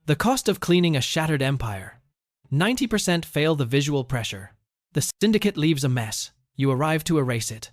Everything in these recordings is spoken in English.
The cost of cleaning a shattered empire. 90% fail the visual pressure. The syndicate leaves a mess. You arrive to erase it.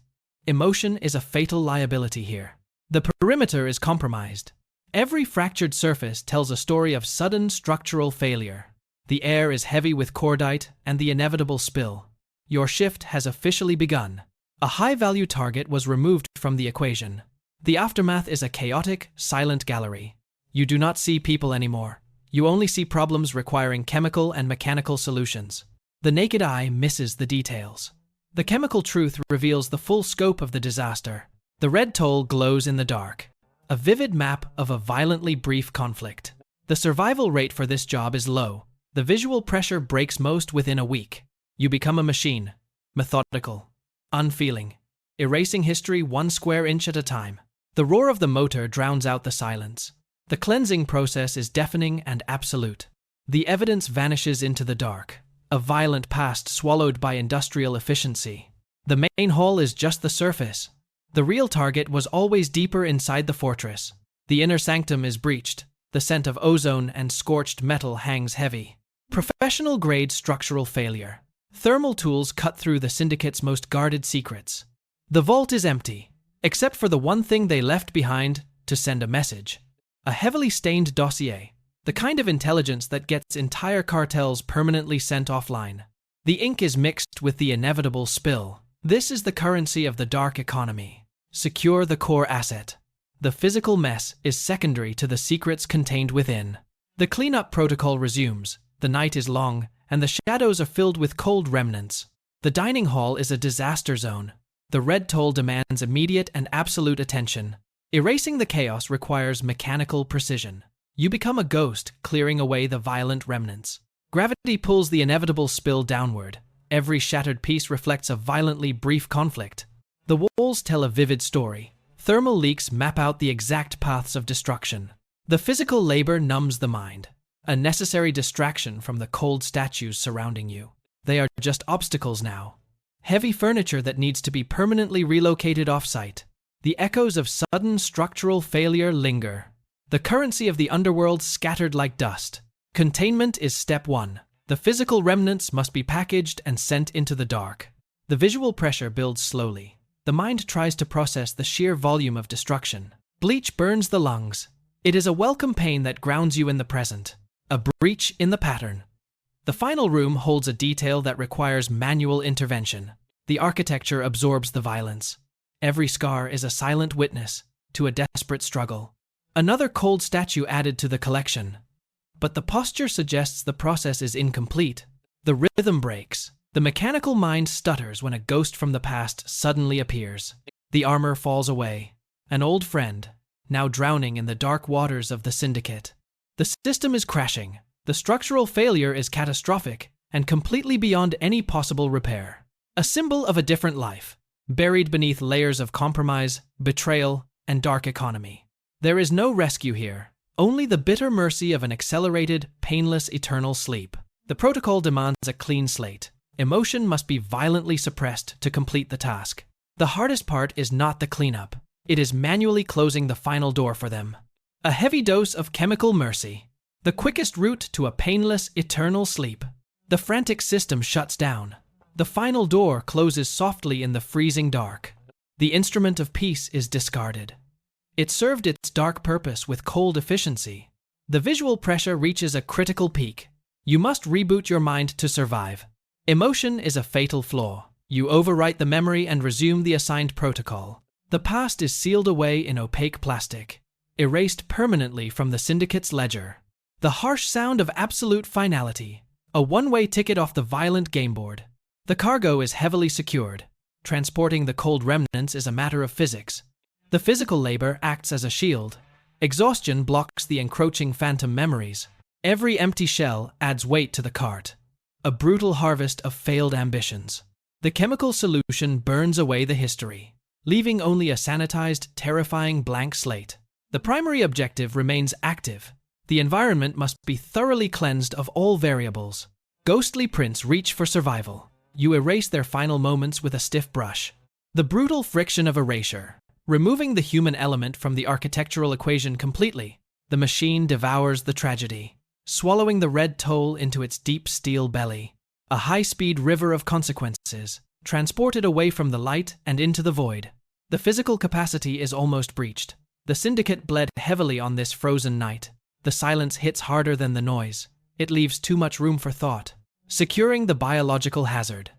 Emotion is a fatal liability here. The perimeter is compromised. Every fractured surface tells a story of sudden structural failure. The air is heavy with cordite and the inevitable spill. Your shift has officially begun. A high-value target was removed from the equation. The aftermath is a chaotic, silent gallery. You do not see people anymore. You only see problems requiring chemical and mechanical solutions. The naked eye misses the details. The chemical truth reveals the full scope of the disaster. The red toll glows in the dark. A vivid map of a violently brief conflict. The survival rate for this job is low. The visual pressure breaks most within a week. You become a machine. Methodical. Unfeeling. Erasing history 1 square inch at a time. The roar of the motor drowns out the silence. The cleansing process is deafening and absolute. The evidence vanishes into the dark. A violent past swallowed by industrial efficiency. The main hall is just the surface. The real target was always deeper inside the fortress. The inner sanctum is breached. The scent of ozone and scorched metal hangs heavy. Professional-grade structural failure. Thermal tools cut through the syndicate's most guarded secrets. The vault is empty, except for the one thing they left behind to send a message. A heavily stained dossier. The kind of intelligence that gets entire cartels permanently sent offline. The ink is mixed with the inevitable spill. This is the currency of the dark economy. Secure the core asset. The physical mess is secondary to the secrets contained within. The cleanup protocol resumes. The night is long, and the shadows are filled with cold remnants. The dining hall is a disaster zone. The red toll demands immediate and absolute attention. Erasing the chaos requires mechanical precision. You become a ghost, clearing away the violent remnants. Gravity pulls the inevitable spill downward. Every shattered piece reflects a violently brief conflict. The walls tell a vivid story. Thermal leaks map out the exact paths of destruction. The physical labor numbs the mind. A necessary distraction from the cold statues surrounding you. They are just obstacles now. Heavy furniture that needs to be permanently relocated off-site. The echoes of sudden structural failure linger. The currency of the underworld scattered like dust. Containment is step 1. The physical remnants must be packaged and sent into the dark. The visual pressure builds slowly. The mind tries to process the sheer volume of destruction. Bleach burns the lungs. It is a welcome pain that grounds you in the present. A breach in the pattern. The final room holds a detail that requires manual intervention. The architecture absorbs the violence. Every scar is a silent witness to a desperate struggle. Another cold statue added to the collection. But the posture suggests the process is incomplete. The rhythm breaks. The mechanical mind stutters when a ghost from the past suddenly appears. The armor falls away. An old friend, now drowning in the dark waters of the syndicate. The system is crashing. The structural failure is catastrophic and completely beyond any possible repair. A symbol of a different life, buried beneath layers of compromise, betrayal, and dark economy. There is no rescue here, only the bitter mercy of an accelerated, painless eternal sleep. The protocol demands a clean slate. Emotion must be violently suppressed to complete the task. The hardest part is not the cleanup. It is manually closing the final door for them. A heavy dose of chemical mercy. The quickest route to a painless, eternal sleep. The frantic system shuts down. The final door closes softly in the freezing dark. The instrument of peace is discarded. It served its dark purpose with cold efficiency. The visual pressure reaches a critical peak. You must reboot your mind to survive. Emotion is a fatal flaw. You overwrite the memory and resume the assigned protocol. The past is sealed away in opaque plastic, erased permanently from the syndicate's ledger. The harsh sound of absolute finality. A one-way ticket off the violent game board. The cargo is heavily secured. Transporting the cold remnants is a matter of physics. The physical labor acts as a shield. Exhaustion blocks the encroaching phantom memories. Every empty shell adds weight to the cart. A brutal harvest of failed ambitions. The chemical solution burns away the history, leaving only a sanitized, terrifying blank slate. The primary objective remains active. The environment must be thoroughly cleansed of all variables. Ghostly prints reach for survival. You erase their final moments with a stiff brush. The brutal friction of erasure, removing the human element from the architectural equation completely. The machine devours the tragedy. swallowing the red toll into its deep steel belly. A high-speed river of consequences, transported away from the light and into the void. The physical capacity is almost breached. The syndicate bled heavily on this frozen night. The silence hits harder than the noise. It leaves too much room for thought. Securing the biological hazard.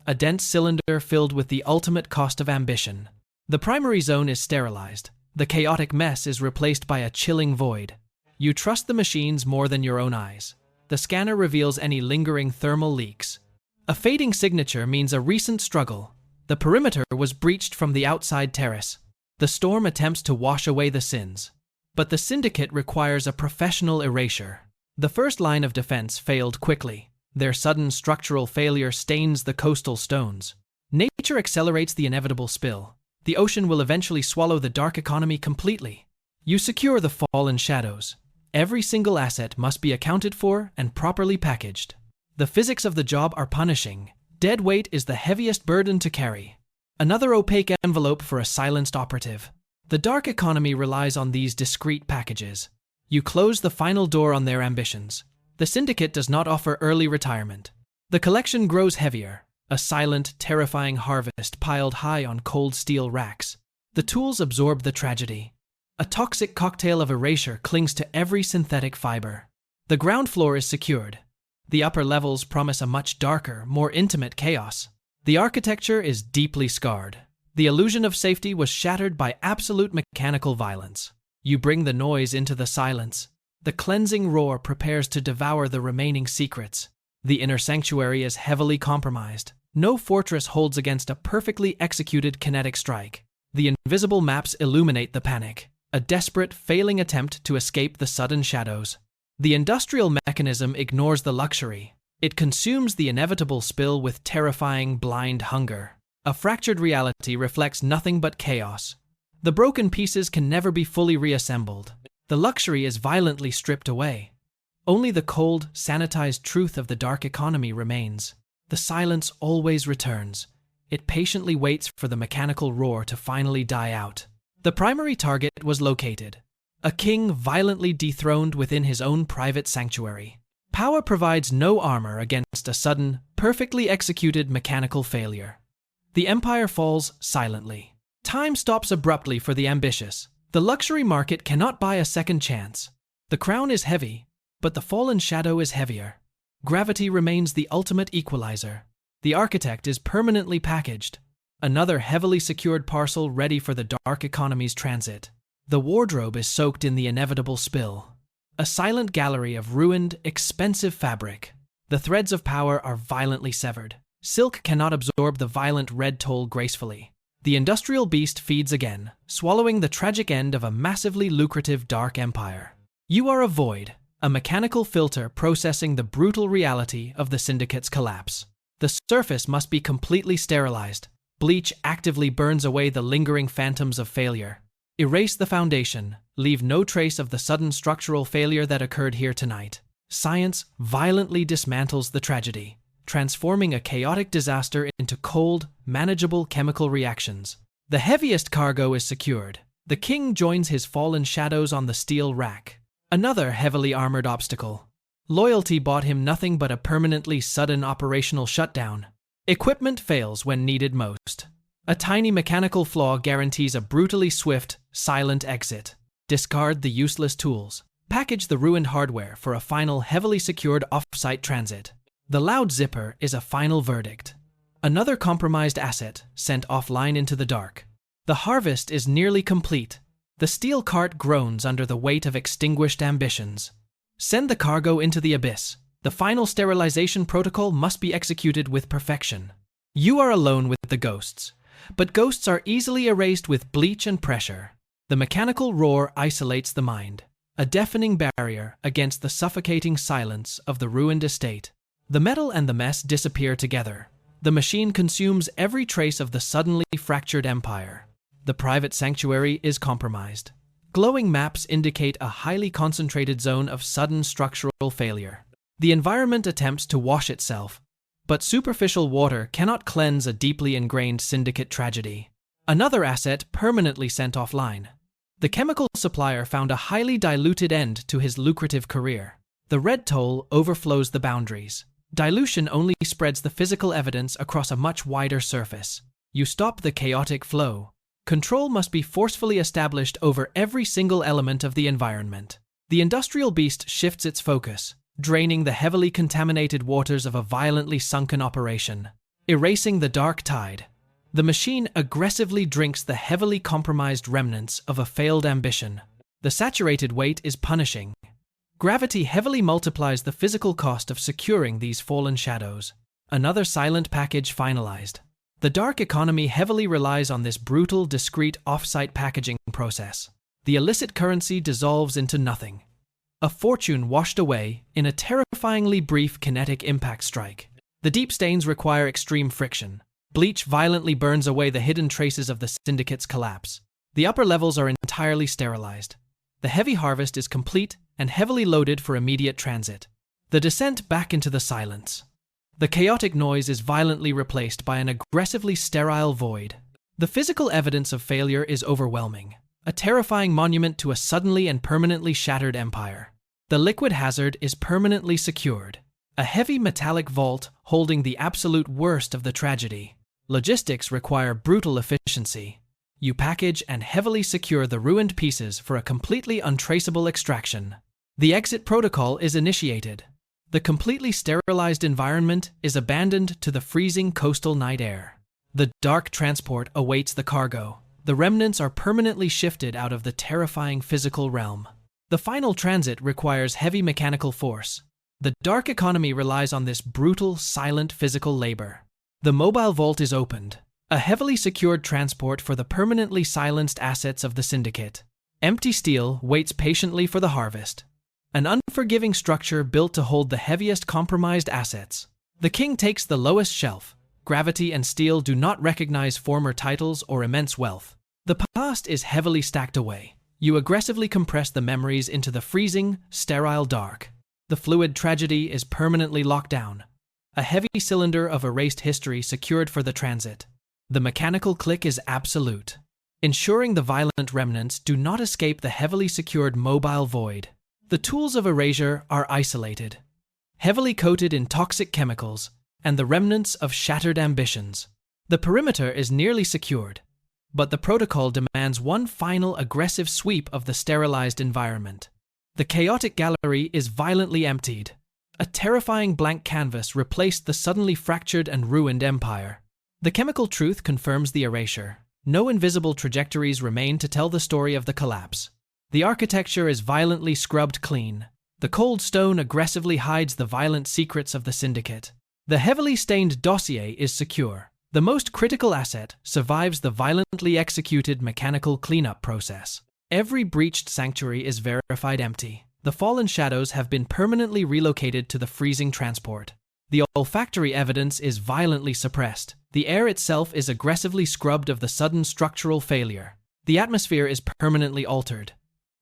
A dense cylinder filled with the ultimate cost of ambition. The primary zone is sterilized. The chaotic mess is replaced by a chilling void. You trust the machines more than your own eyes. The scanner reveals any lingering thermal leaks. A fading signature means a recent struggle. The perimeter was breached from the outside terrace. The storm attempts to wash away the sins. But the syndicate requires a professional erasure. The first line of defense failed quickly. Their sudden structural failure stains the coastal stones. Nature accelerates the inevitable spill. The ocean will eventually swallow the dark economy completely. You secure the fallen shadows. Every single asset must be accounted for and properly packaged. The physics of the job are punishing. Dead weight is the heaviest burden to carry. Another opaque envelope for a silenced operative. The dark economy relies on these discrete packages. You close the final door on their ambitions. The syndicate does not offer early retirement. The collection grows heavier, a silent, terrifying harvest piled high on cold steel racks. The tools absorb the tragedy. A toxic cocktail of erasure clings to every synthetic fiber. The ground floor is secured. The upper levels promise a much darker, more intimate chaos. The architecture is deeply scarred. The illusion of safety was shattered by absolute mechanical violence. You bring the noise into the silence. The cleansing roar prepares to devour the remaining secrets. The inner sanctuary is heavily compromised. No fortress holds against a perfectly executed kinetic strike. The invisible maps illuminate the panic, a desperate, failing attempt to escape the sudden shadows. The industrial mechanism ignores the luxury. It consumes the inevitable spill with terrifying, blind hunger. A fractured reality reflects nothing but chaos. The broken pieces can never be fully reassembled. The luxury is violently stripped away. Only the cold, sanitized truth of the dark economy remains. The silence always returns. It patiently waits for the mechanical roar to finally die out. The primary target was located. A king violently dethroned within his own private sanctuary. Power provides no armor against a sudden, perfectly executed mechanical failure. The empire falls silently. Time stops abruptly for the ambitious. The luxury market cannot buy a second chance. The crown is heavy, but the fallen shadow is heavier. Gravity remains the ultimate equalizer. The architect is permanently packaged. Another heavily secured parcel ready for the dark economy's transit. The wardrobe is soaked in the inevitable spill. A silent gallery of ruined, expensive fabric. The threads of power are violently severed. Silk cannot absorb the violent red toll gracefully. The industrial beast feeds again, swallowing the tragic end of a massively lucrative dark empire. You are a void, a mechanical filter processing the brutal reality of the syndicate's collapse. The surface must be completely sterilized. Bleach actively burns away the lingering phantoms of failure. Erase the foundation, leave no trace of the sudden structural failure that occurred here tonight. Science violently dismantles the tragedy, transforming a chaotic disaster into cold, manageable chemical reactions. The heaviest cargo is secured. The king joins his fallen shadows on the steel rack. Another heavily armored obstacle. Loyalty bought him nothing but a permanently sudden operational shutdown. Equipment fails when needed most. A tiny mechanical flaw guarantees a brutally swift, silent exit. Discard the useless tools. Package the ruined hardware for a final heavily secured off-site transit. The loud zipper is a final verdict. Another compromised asset sent offline into the dark. The harvest is nearly complete. The steel cart groans under the weight of extinguished ambitions. Send the cargo into the abyss. The final sterilization protocol must be executed with perfection. You are alone with the ghosts, but ghosts are easily erased with bleach and pressure. The mechanical roar isolates the mind, a deafening barrier against the suffocating silence of the ruined estate. The metal and the mess disappear together. The machine consumes every trace of the suddenly fractured empire. The private sanctuary is compromised. Glowing maps indicate a highly concentrated zone of sudden structural failure. The environment attempts to wash itself, but superficial water cannot cleanse a deeply ingrained syndicate tragedy. Another asset permanently sent offline. The chemical supplier found a highly diluted end to his lucrative career. The red toll overflows the boundaries. Dilution only spreads the physical evidence across a much wider surface. You stop the chaotic flow. Control must be forcefully established over every single element of the environment. The industrial beast shifts its focus, draining the heavily contaminated waters of a violently sunken operation, erasing the dark tide. The machine aggressively drinks the heavily compromised remnants of a failed ambition. The saturated weight is punishing. Gravity heavily multiplies the physical cost of securing these fallen shadows. Another silent package finalized. The dark economy heavily relies on this brutal, discrete off-site packaging process. The illicit currency dissolves into nothing. A fortune washed away in a terrifyingly brief kinetic impact strike. The deep stains require extreme friction. Bleach violently burns away the hidden traces of the syndicate's collapse. The upper levels are entirely sterilized. The heavy harvest is complete and heavily loaded for immediate transit. The descent back into the silence. The chaotic noise is violently replaced by an aggressively sterile void. The physical evidence of failure is overwhelming, a terrifying monument to a suddenly and permanently shattered empire. The liquid hazard is permanently secured, a heavy metallic vault holding the absolute worst of the tragedy. Logistics require brutal efficiency. You package and heavily secure the ruined pieces for a completely untraceable extraction. The exit protocol is initiated. The completely sterilized environment is abandoned to the freezing coastal night air. The dark transport awaits the cargo. The remnants are permanently shifted out of the terrifying physical realm. The final transit requires heavy mechanical force. The dark economy relies on this brutal, silent physical labor. The mobile vault is opened, a heavily secured transport for the permanently silenced assets of the syndicate. Empty steel waits patiently for the harvest. An unforgiving structure built to hold the heaviest compromised assets. The king takes the lowest shelf. Gravity and steel do not recognize former titles or immense wealth. The past is heavily stacked away. You aggressively compress the memories into the freezing, sterile dark. The fluid tragedy is permanently locked down. A heavy cylinder of erased history secured for the transit. The mechanical click is absolute, ensuring the violent remnants do not escape the heavily secured mobile void. The tools of erasure are isolated, heavily coated in toxic chemicals, and the remnants of shattered ambitions. The perimeter is nearly secured, but the protocol demands one final aggressive sweep of the sterilized environment. The chaotic gallery is violently emptied. A terrifying blank canvas replaced the suddenly fractured and ruined empire. The chemical truth confirms the erasure. No invisible trajectories remain to tell the story of the collapse. The architecture is violently scrubbed clean. The cold stone aggressively hides the violent secrets of the syndicate. The heavily stained dossier is secure. The most critical asset survives the violently executed mechanical cleanup process. Every breached sanctuary is verified empty. The fallen shadows have been permanently relocated to the freezing transport. The olfactory evidence is violently suppressed. The air itself is aggressively scrubbed of the sudden structural failure. The atmosphere is permanently altered.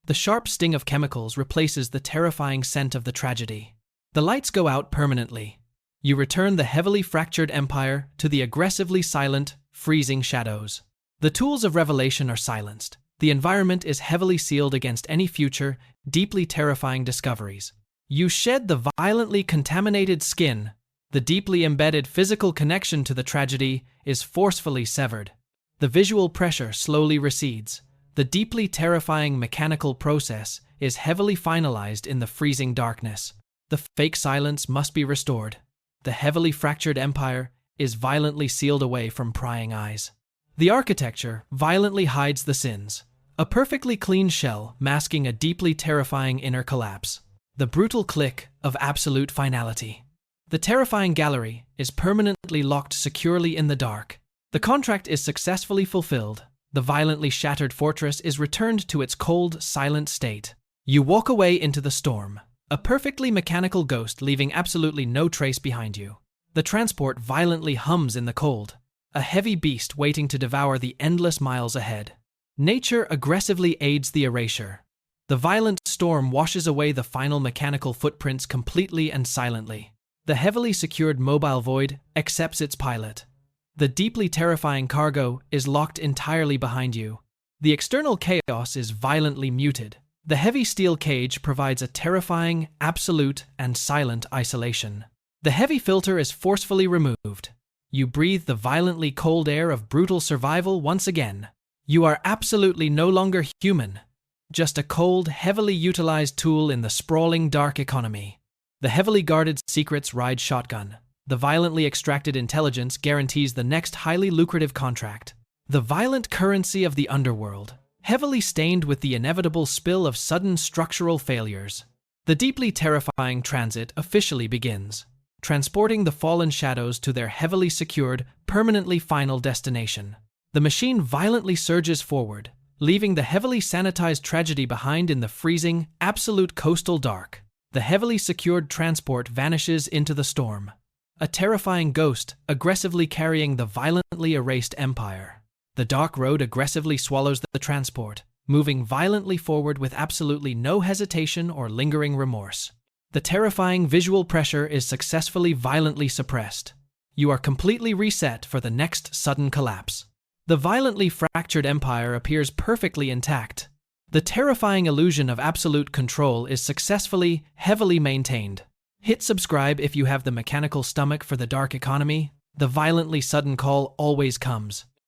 The sharp sting of chemicals replaces the terrifying scent of the tragedy. The lights go out permanently. You return the heavily fractured empire to the aggressively silent, freezing shadows. The tools of revelation are silenced. The environment is heavily sealed against any future, deeply terrifying discoveries. You shed the violently contaminated skin. The deeply embedded physical connection to the tragedy is forcefully severed. The visual pressure slowly recedes. The deeply terrifying mechanical process is heavily finalized in the freezing darkness. The fake silence must be restored. The heavily fractured empire is violently sealed away from prying eyes. The architecture violently hides the sins. A perfectly clean shell masking a deeply terrifying inner collapse. The brutal click of absolute finality. The terrifying gallery is permanently locked securely in the dark. The contract is successfully fulfilled. The violently shattered fortress is returned to its cold, silent state. You walk away into the storm, a perfectly mechanical ghost leaving absolutely no trace behind you. The transport violently hums in the cold, a heavy beast waiting to devour the endless miles ahead. Nature aggressively aids the erasure. The violent storm washes away the final mechanical footprints completely and silently. The heavily secured mobile void accepts its pilot. The deeply terrifying cargo is locked entirely behind you. The external chaos is violently muted. The heavy steel cage provides a terrifying, absolute, and silent isolation. The heavy filter is forcefully removed. You breathe the violently cold air of brutal survival once again. You are absolutely no longer human, just a cold, heavily utilized tool in the sprawling dark economy. The heavily guarded secrets ride shotgun. The violently extracted intelligence guarantees the next highly lucrative contract. The violent currency of the underworld, heavily stained with the inevitable spill of sudden structural failures. The deeply terrifying transit officially begins, transporting the fallen shadows to their heavily secured, permanently final destination. The machine violently surges forward, leaving the heavily sanitized tragedy behind in the freezing, absolute coastal dark. The heavily secured transport vanishes into the storm, a terrifying ghost aggressively carrying the violently erased empire. The dark road aggressively swallows the transport, moving violently forward with absolutely no hesitation or lingering remorse. The terrifying visual pressure is successfully violently suppressed. You are completely reset for the next sudden collapse. The violently fractured empire appears perfectly intact. The terrifying illusion of absolute control is successfully, heavily maintained. Hit subscribe if you have the mechanical stomach for the dark economy. The violently sudden call always comes.